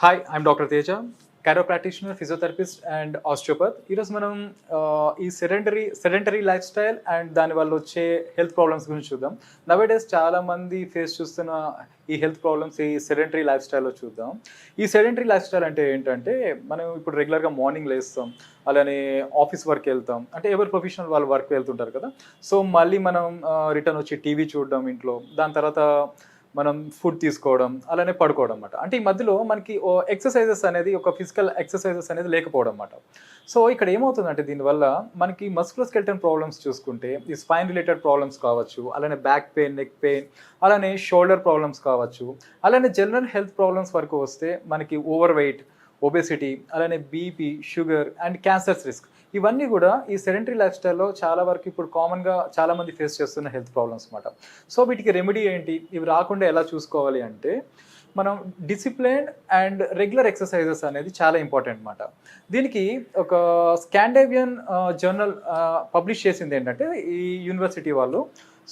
Hi, I'm doctor Teja, chiro practitioner, physiotherapist and osteopath. ఈరోజు మనం ఈ సెడెంటరీ లైఫ్ స్టైల్ అండ్ దానివల్ల వచ్చే హెల్త్ ప్రాబ్లమ్స్ గురించి చూద్దాం. నవేడేస్ చాలామంది ఫేస్ చూస్తున్న ఈ హెల్త్ ప్రాబ్లమ్స్ ఈ సెడెంటరీ లైఫ్ స్టైల్లో చూద్దాం. ఈ సెడెంటరీ లైఫ్ స్టైల్ అంటే ఏంటంటే, మనం ఇప్పుడు రెగ్యులర్గా మార్నింగ్ లేస్తాం, అలానే ఆఫీస్ వర్క్ వెళ్తాం, అంటే ఎవరి ప్రొఫెషనల్ వాళ్ళు వర్క్ వెళ్తుంటారు కదా. సో మళ్ళీ మనం రిటర్న్ వచ్చి టీవీ చూడడం ఇంట్లో, దాని తర్వాత మనం ఫుడ్ తీసుకోవడం, అలానే పడుకోవడం అన్నమాట. అంటే ఈ మధ్యలో మనకి ఎక్సర్సైజెస్ అనేది, ఒక ఫిజికల్ ఎక్సర్సైజెస్ అనేది లేకపోవడం అన్నమాట. సో ఇక్కడ ఏమవుతుందంటే, దీనివల్ల మనకి మస్కులోస్కెలిటల్ ప్రాబ్లమ్స్ చూసుకుంటే, ఈ స్పైన్ రిలేటెడ్ ప్రాబ్లమ్స్ కావచ్చు, అలానే బ్యాక్ పెయిన్, నెక్ పెయిన్, అలానే షోల్డర్ ప్రాబ్లమ్స్ కావచ్చు, అలానే జనరల్ హెల్త్ ప్రాబ్లమ్స్ వరకు వస్తే మనకి ఓవర్ వెయిట్, ఒబెసిటీ, అలానే BP, sugar and cancers risk, ఇవన్నీ కూడా ఈ సెడెంటరీ లైఫ్ స్టైల్లో చాలా వరకు ఇప్పుడు కామన్గా చాలామంది ఫేస్ చేస్తున్న హెల్త్ ప్రాబ్లమ్స్ అన్నమాట. సో వీటికి రెమెడీ ఏంటి, ఇవి రాకుండా ఎలా చూసుకోవాలి అంటే, మనం డిసిప్లిన్ అండ్ రెగ్యులర్ ఎక్సర్సైజెస్ అనేది చాలా ఇంపార్టెంట్ అన్నమాట. దీనికి ఒక స్కాండేవియన్ జర్నల్ పబ్లిష్ చేసింది ఏంటంటే, ఈ యూనివర్సిటీ వాళ్ళు.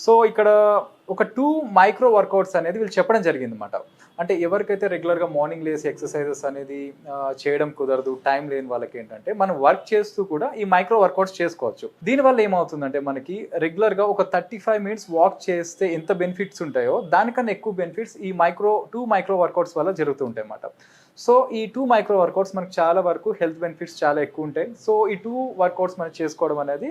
సో ఇక్కడ ఒక 2 మైక్రో వర్కౌట్స్ అనేది వీళ్ళు చెప్పడం జరిగింది అన్నమాట. అంటే ఎవరికైతే రెగ్యులర్గా మార్నింగ్ లేసి ఎక్సర్సైజెస్ అనేది చేయడం కుదరదు, టైం లేని వాళ్ళకి ఏంటంటే, మనం వర్క్ చేస్తూ కూడా ఈ మైక్రో వర్కౌట్స్ చేసుకోవచ్చు. దీనివల్ల ఏమవుతుందంటే, మనకి రెగ్యులర్గా ఒక 35 మినిట్స్ వాక్ చేస్తే ఎంత బెనిఫిట్స్ ఉంటాయో, దానికన్నా ఎక్కువ బెనిఫిట్స్ ఈ 2 మైక్రో వర్కౌట్స్ వల్ల జరుగుతూ ఉంటాయి అన్నమాట. సో ఈ 2 మైక్రో వర్కౌట్స్ మనకు చాలా వరకు హెల్త్ బెనిఫిట్స్ చాలా ఎక్కువ ఉంటాయి. సో ఈ 2 వర్కౌట్స్ మనం చేసుకోవడం అనేది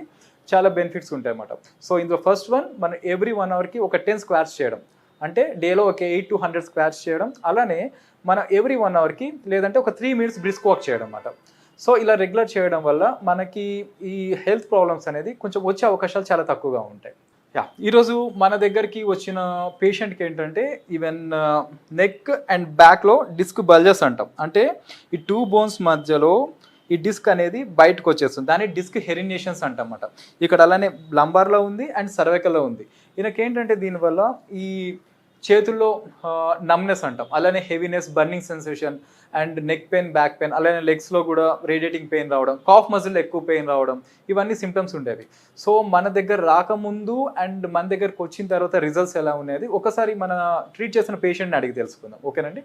చాలా బెనిఫిట్స్ ఉంటాయి అన్నమాట. సో ఇందులో ఫస్ట్ వన్, మనం ఎవ్రీ 1 అవర్కి ఒక 10 స్క్వాట్స్ చేయడం, అంటే డేలో ఒక 8 to 100 స్క్వాట్స్ చేయడం. అలానే మనం ఎవ్రీ 1 అవర్కి లేదంటే ఒక 3 మినిట్స్ బ్రిస్క్ వాక్ చేయడం అన్నమాట. సో ఇలా రెగ్యులర్ చేయడం వల్ల మనకి ఈ హెల్త్ ప్రాబ్లమ్స్ అనేది కొంచెం వచ్చే అవకాశాలు చాలా తక్కువగా ఉంటాయి. ఈరోజు మన దగ్గరికి వచ్చిన పేషెంట్కి ఏంటంటే, ఈవెన్ నెక్ అండ్ బ్యాక్లో డిస్క్ బల్జెస్ అంటాం, అంటే ఈ 2 బోన్స్ మధ్యలో ఈ డిస్క్ అనేది బయటకు వచ్చేస్తుంది, దాన్ని డిస్క్ హెరినియేషన్స్ అంటమాట. ఇక్కడ అలానే లంబార్లో ఉంది అండ్ సర్వైకల్లో ఉంది. ఈయనకి ఏంటంటే, దీనివల్ల ఈ చేతుల్లో నమ్నెస్ అంటాం, అలానే heaviness, burning sensation and neck pain, back pain, అలానే లెగ్స్లో కూడా రేడియేటింగ్ పెయిన్ రావడం, కాఫ్ మజిల్ ఎక్కువ పెయిన్ రావడం, ఇవన్నీ సిమ్టమ్స్ ఉండేవి. సో మన దగ్గర రాకముందు అండ్ మన దగ్గరకు వచ్చిన తర్వాత రిజల్ట్స్ ఎలా ఉండేది ఒకసారి మన ట్రీట్ చేసిన పేషెంట్ని అడిగి తెలుసుకుందాం. ఓకేనండి.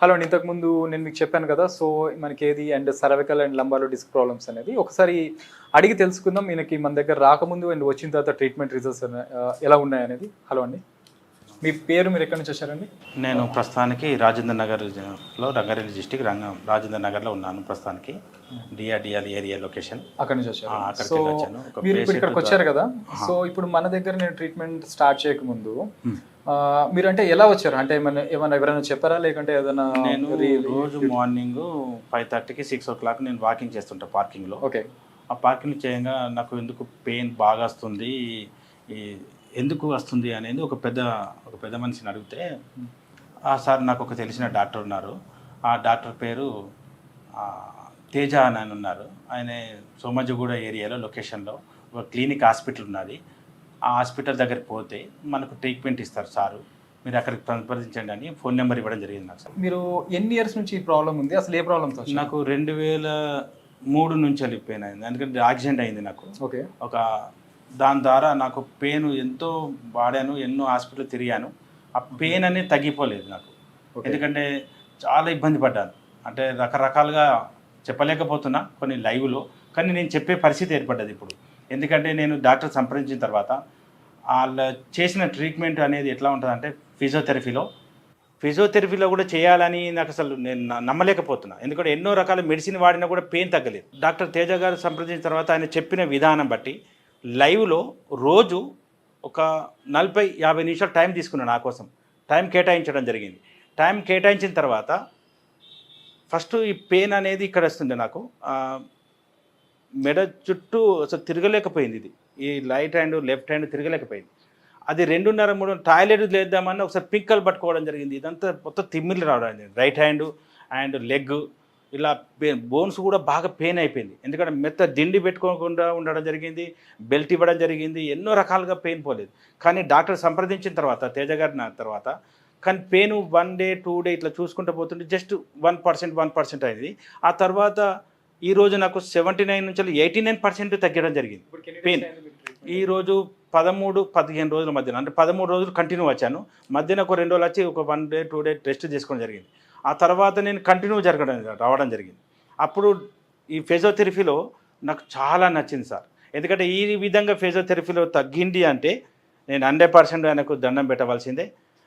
హలో అండి, ఇంతకుముందు నేను మీకు చెప్పాను కదా, సో మనకి ఏది అండ్ సర్వికల్ అండ్ లంబార్లో డిస్క్ ప్రాబ్లమ్స్ అనేది ఒకసారి అడిగి తెలుసుకుందాం. ఈయనకి మన దగ్గర రాకముందు అండ్ వచ్చిన తర్వాత ట్రీట్మెంట్ రిజల్ట్స్ ఎలా ఉన్నాయనేది. హలో అండి, మీ పేరు, మీరు ఎక్కడి నుంచి వచ్చారండి? నేను ప్రస్తుతానికి రాజేంద్ర నగర్లో, రంగారెడ్డి డిస్టిక్ రాజేంద్ర నగర్లో ఉన్నాను ప్రస్తుతానికి. డిఆర్డిఎల్ ఏరియా లొకేషన్, అక్కడి నుంచి వచ్చారు. అక్కడికి సో వచ్చాను. మీరు ఇప్పుడు ఇక్కడికి వచ్చారు కదా, సో ఇప్పుడు మన దగ్గర నేను ట్రీట్మెంట్ స్టార్ట్ చేయకముందు మీరు అంటే ఎలా వచ్చారు, అంటే ఏమైనా ఎవరైనా చెప్పారా, లేకుంటే ఏదైనా? నేను రోజు మార్నింగ్ 5:30కి 6 o'clock నేను వాకింగ్ చేస్తుంటా పార్కింగ్లో. ఓకే. ఆ పార్కింగ్ చేయంగా నాకు ఎందుకు పెయిన్ బాగా వస్తుంది, ఈ ఎందుకు వస్తుంది అనేది ఒక పెద్ద మనిషిని అడిగితే, సార్ నాకు ఒక తెలిసిన డాక్టర్ ఉన్నారు, ఆ డాక్టర్ పేరు తేజ అని ఆయన ఉన్నారు. ఆయన సోమాజిగూడ ఏరియాలో లొకేషన్లో ఒక క్లినిక్ హాస్పిటల్ ఉన్నది. ఆ హాస్పిటల్ దగ్గరికి పోతే మనకు ట్రీట్మెంట్ ఇస్తారు సారు, మీరు అక్కడికి సంప్రదించండి అని ఫోన్ నెంబర్ ఇవ్వడం జరిగింది నాకు. సార్, మీరు ఎన్ని ఇయర్స్ నుంచి ఈ ప్రాబ్లం ఉంది, అసలు ఏ ప్రాబ్లంతో? నాకు 2003 నుంచి వెళ్ళిపోయిన అయింది, ఎందుకంటే యాక్సిడెంట్ అయింది నాకు. ఓకే. దాని ద్వారా నాకు పెయిన్ ఎంతో వాడాను, ఎన్నో హాస్పిటల్ తిరిగాను, ఆ పెయిన్ అనేది తగ్గిపోలేదు నాకు. ఎందుకంటే చాలా ఇబ్బంది పడ్డాను, అంటే రకరకాలుగా చెప్పలేకపోతున్నా కొన్ని లైవ్లో, కానీ నేను చెప్పే పరిస్థితి ఏర్పడ్డది ఇప్పుడు. ఎందుకంటే నేను డాక్టర్ సంప్రదించిన తర్వాత వాళ్ళ చేసిన ట్రీట్మెంట్ అనేది ఎట్లా ఉంటుందంటే, ఫిజియోథెరపీలో కూడా చేయాలని నాకు అసలు నేను నమ్మలేకపోతున్నా. ఎందుకంటే ఎన్నో రకాల మెడిసిన్ వాడినా కూడా పెయిన్ తగ్గలేదు. డాక్టర్ తేజ గారు సంప్రదించిన తర్వాత ఆయన చెప్పిన విధానం బట్టి లైవ్లో రోజు ఒక 40-50 నిమిషాలు టైం తీసుకున్నాను, నా కోసం టైం కేటాయించడం జరిగింది. టైం కేటాయించిన తర్వాత ఫస్ట్ ఈ పెయిన్ అనేది ఇక్కడ వస్తుంది నాకు, మెడ చుట్టూ అసలు తిరగలేకపోయింది. ఈ రైట్ హ్యాండ్ లెఫ్ట్ హ్యాండ్ తిరగలేకపోయింది. అది 2:30-3 టాయిలెట్ లేద్దామని ఒకసారి పింకలు పట్టుకోవడం జరిగింది. ఇదంతా మొత్తం తిమ్మిళ్ళు రావడం జరిగింది. రైట్ హ్యాండ్ అండ్ లెగ్ ఇలా బోన్స్ కూడా బాగా పెయిన్ అయిపోయింది. ఎందుకంటే మెత్త దిండి పెట్టుకోకుండా ఉండడం జరిగింది, బెల్ట్ ఇవ్వడం జరిగింది, ఎన్నో రకాలుగా పెయిన్ పోలేదు. కానీ డాక్టర్ సంప్రదించిన తర్వాత తేజ గారి తర్వాత కానీ పెయిన్ 1 డే 2 డే ఇట్లా చూసుకుంటూ పోతుంటే జస్ట్ 1% అయింది. ఆ తర్వాత ఈరోజు నాకు 79 నుంచి 89% తగ్గడం జరిగింది పెయిన్. ఈరోజు 13-15 రోజుల మధ్యన అంటే 13 రోజులు కంటిన్యూ వచ్చాను. మధ్యన ఒక 2 రోజులు వచ్చి ఒక 1 డే 2 డే టెస్ట్ చేసుకోవడం జరిగింది. ఆ తర్వాత నేను కంటిన్యూ రావడం జరిగింది. అప్పుడు ఈ ఫిజియోథెరపీలో నాకు చాలా నచ్చింది సార్. ఎందుకంటే ఈ విధంగా ఫిజియోథెరపీలో తగ్గింది అంటే నేను 100% ఆయనకు దండం పెట్టవలసిందే.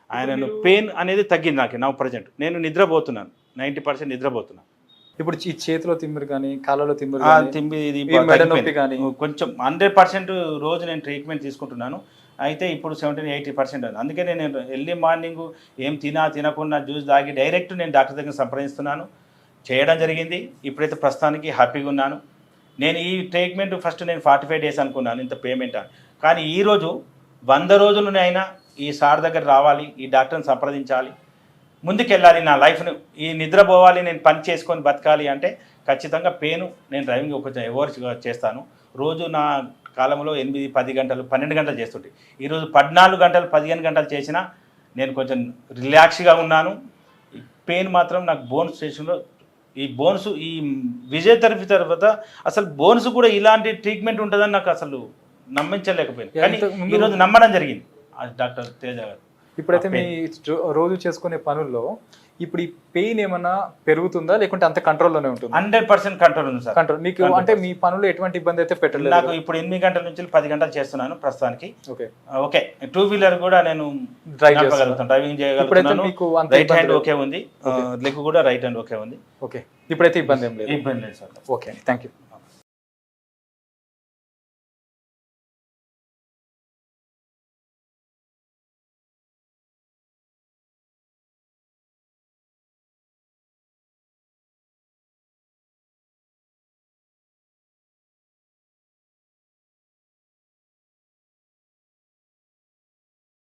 ఆయనను పెయిన్ అనేది తగ్గింది నాకు నా ప్రజెంట్. నేను నిద్రపోతున్నాను, 90% నిద్రపోతున్నాను. ఇప్పుడు ఈ చేతిలో తిమ్మిరి కానీ కాళ్ళలో తిమ్మిరి మెడ నొప్పి కానీ కొంచెం 100% రోజు నేను ట్రీట్మెంట్ తీసుకుంటున్నాను. అయితే ఇప్పుడు 70-80% ఉంది. అందుకే నేను ఎర్లీ మార్నింగ్ ఏం తినకుండా జ్యూస్ తాగి డైరెక్ట్ నేను డాక్టర్ దగ్గర సంప్రదిస్తున్నాను, చేయడం జరిగింది. ఇప్పుడైతే ప్రస్తుతానికి హ్యాపీగా ఉన్నాను. నేను ఈ ట్రీట్మెంట్ ఫస్ట్ నేను 45 డేస్ అనుకున్నాను ఇంత పేమెంట్ అని. కానీ ఈరోజు 100 రోజులనైనా ఈ సార్ దగ్గర రావాలి, ఈ డాక్టర్ని సంప్రదించాలి, ముందుకెళ్ళాలి, నా లైఫ్ను ఈ నిద్రపోవాలి, నేను పని చేసుకొని బతకాలి అంటే ఖచ్చితంగా పెయిన్ నేను డ్రైవింగ్ కొంచెం ఎవరు చేస్తాను. రోజు నా కాలంలో 8-10 గంటలు 12 గంటలు చేస్తుంటే ఈరోజు 14 గంటలు 15 గంటలు చేసినా నేను కొంచెం రిలాక్స్గా ఉన్నాను. పెయిన్ మాత్రం నాకు బోన్స్ స్టేషన్లో ఈ బోన్స్ ఈ ఫిజియోథెరపీ తర్వాత అసలు బోన్స్ కూడా ఇలాంటి ట్రీట్మెంట్ ఉంటుందని నాకు అసలు నమ్మించలేకపోయింది. కానీ ఈరోజు నమ్మడం జరిగింది డాక్టర్ తేజ గారు. ఇప్పుడైతే మీ రోజు చేసుకునే పనుల్లో ఇప్పుడు ఈ పెయిన్ ఏమన్నా పెరుగుతుందా లేకుంటే అంత కంట్రోల్లోనే ఉంటుంది? 100% కంట్రోల్ ఉంది సార్. కంట్రోల్ మీకు అంటే మీ పనుల్లో ఎటువంటి ఇబ్బంది అయితే పెట్టలేదు? నాకు ఇప్పుడు 8 గంటల నుంచి 10 గంటలు చేస్తున్నాను ప్రస్తుతానికి. ఓకే ఓకే 2 వీలర్ కూడా నేను డ్రైవింగ్ చేయగలుగుతాను. రైట్ హ్యాండ్ ఓకే ఉంది, లెగ్ కూడా రైట్ హ్యాండ్ ఓకే ఉంది. ఓకే ఇప్పుడైతే ఇబ్బంది ఏం లేదు. ఇబ్బంది లేదు సార్. Okay thank you.